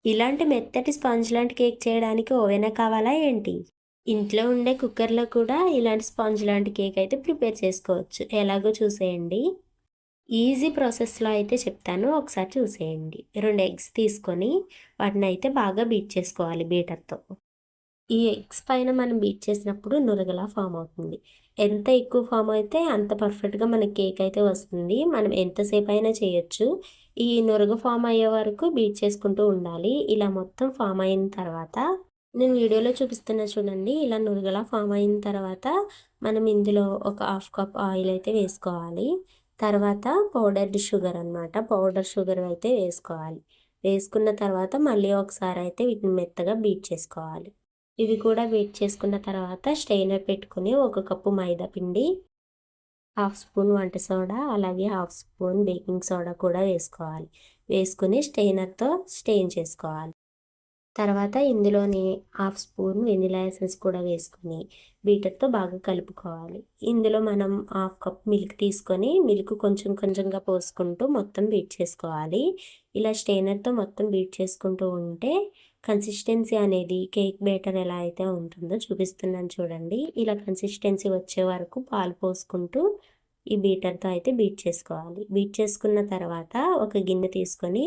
ఇలాంటి మెత్తటి స్పాంజ్ లాంటి కేక్ చేయడానికి ఓవెనే కావాలా ఏంటి? ఇంట్లో ఉండే కుక్కర్‌లో కూడా ఇలాంటి స్పాంజ్ లాంటి కేక్ అయితే ప్రిపేర్ చేసుకోవచ్చు. ఎలాగో చూసేయండి. ఈజీ ప్రాసెస్‌లో అయితే చెప్తాను. ఒకసారి చూసేయండి. 2 ఎగ్స్ తీసుకొని వాటినైతే బాగా బీట్ చేసుకోవాలి బీటర్‌తో. ఈ ఎగ్స్ పైన మనం బీట్ చేసినప్పుడు నురగలా ఫామ్ అవుతుంది. ఎంత ఎక్కువ ఫామ్ అయితే అంత పర్ఫెక్ట్‌గా మనకి కేక్ అయితే వస్తుంది. మనం ఎంతసేపు అయినా చేయొచ్చు. ఈ నురగ ఫామ్ అయ్యే వరకు బీట్ చేసుకుంటూ ఉండాలి. ఇలా మొత్తం ఫామ్ అయిన తర్వాత నేను వీడియోలో చూపిస్తున్నా చూడండి. ఇలా నురగలా ఫామ్ అయిన తర్వాత మనం ఇందులో ఒక హాఫ్ కప్ ఆయిల్ అయితే వేసుకోవాలి. తర్వాత పౌడర్డ్ షుగర్ అనమాట. పౌడర్ షుగర్ అయితే వేసుకోవాలి. వేసుకున్న తర్వాత మళ్ళీ ఒకసారి అయితే వీటిని మెత్తగా బీట్ చేసుకోవాలి. ఇవి కూడా బీట్ చేసుకున్న తర్వాత స్ట్రెయినర్ పెట్టుకొని ఒక కప్పు మైదా పిండి, హాఫ్ స్పూన్ వంట సోడా, అలాగే హాఫ్ స్పూన్ బేకింగ్ సోడా కూడా వేసుకోవాలి. వేసుకొని స్ట్రెయినర్‌తో స్టెయిన్ చేసుకోవాలి. తర్వాత ఇందులోని హాఫ్ స్పూన్ వెనిలా ఎసెన్స్ కూడా వేసుకొని బీటర్‌తో బాగా కలుపుకోవాలి. ఇందులో మనం హాఫ్ కప్ మిల్క్ తీసుకొని మిల్క్ కొంచెం కొంచెంగా పోసుకుంటూ మొత్తం బీట్ చేసుకోవాలి. ఇలా స్ట్రెయినర్‌తో మొత్తం బీట్ చేసుకుంటూ ఉంటే కన్సిస్టెన్సీ అనేది కేక్ బ్యాటర్ ఎలా అయితే ఉంటుందో చూపిస్తున్నాను చూడండి. ఇలా కన్సిస్టెన్సీ వచ్చే వరకు పాలు పోసుకుంటూ ఈ బీటర్‌తో అయితే బీట్ చేసుకోవాలి. బీట్ చేసుకున్న తర్వాత ఒక గిన్నె తీసుకొని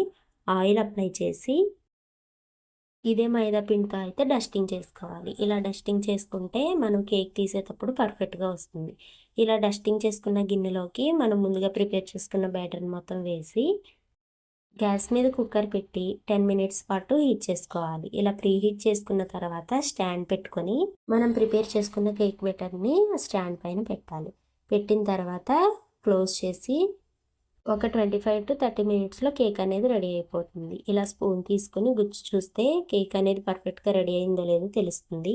ఆయిల్ అప్లై చేసి ఇదే మైదా పిండితో అయితే డస్టింగ్ చేసుకోవాలి. ఇలా డస్టింగ్ చేసుకుంటే మనం కేక్ తీసేటప్పుడు పర్ఫెక్ట్‌గా వస్తుంది. ఇలా డస్టింగ్ చేసుకున్న గిన్నెలోకి మనం ముందుగా ప్రిపేర్ చేసుకున్న బ్యాటర్‌ని మొత్తం వేసి గ్యాస్ మీద కుక్కర్ పెట్టి 10 మినిట్స్ పాటు హీట్ చేసుకోవాలి. ఇలా ప్రీ హీట్ చేసుకున్న తర్వాత స్టాండ్ పెట్టుకొని మనం ప్రిపేర్ చేసుకున్న కేక్ బ్యాటర్‌ని స్టాండ్ పైన పెట్టాలి. పెట్టిన తర్వాత క్లోజ్ చేసి ఒక 25-30 మినిట్స్‌లో కేక్ అనేది రెడీ అయిపోతుంది. ఇలా స్పూన్ తీసుకొని గుచ్చి చూస్తే కేక్ అనేది పర్ఫెక్ట్‌గా రెడీ అయిందో లేదో తెలుస్తుంది.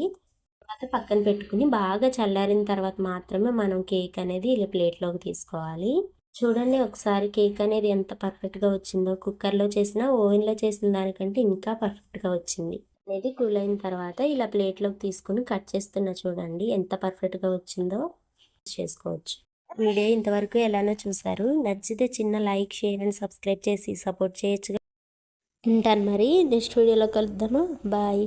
తర్వాత పక్కన పెట్టుకొని బాగా చల్లారిన తర్వాత మాత్రమే మనం కేక్ అనేది ఇలా ప్లేట్‌లోకి తీసుకోవాలి. చూడండి ఒకసారి కేక్ అనేది ఎంత పర్ఫెక్ట్‌గా వచ్చిందో. కుక్కర్‌లో చేసినా, ఓవెన్‌లో చేసిన దానికంటే ఇంకా పర్ఫెక్ట్‌గా వచ్చింది. అనేది కూల్ అయిన తర్వాత ఇలా ప్లేట్‌లోకి తీసుకొని కట్ చేస్తున్నా చూడండి ఎంత పర్ఫెక్ట్‌గా వచ్చిందో చేసుకోవచ్చు. వీడియో ఇంతవరకు ఎలానో చూసారు. నచ్చితే చిన్న లైక్, షేర్ అండ్ సబ్స్క్రైబ్ చేసి సపోర్ట్ చేయొచ్చుగా. ఉంటాను మరి. నెక్స్ట్ వీడియోలో కలుద్దామా. బాయ్.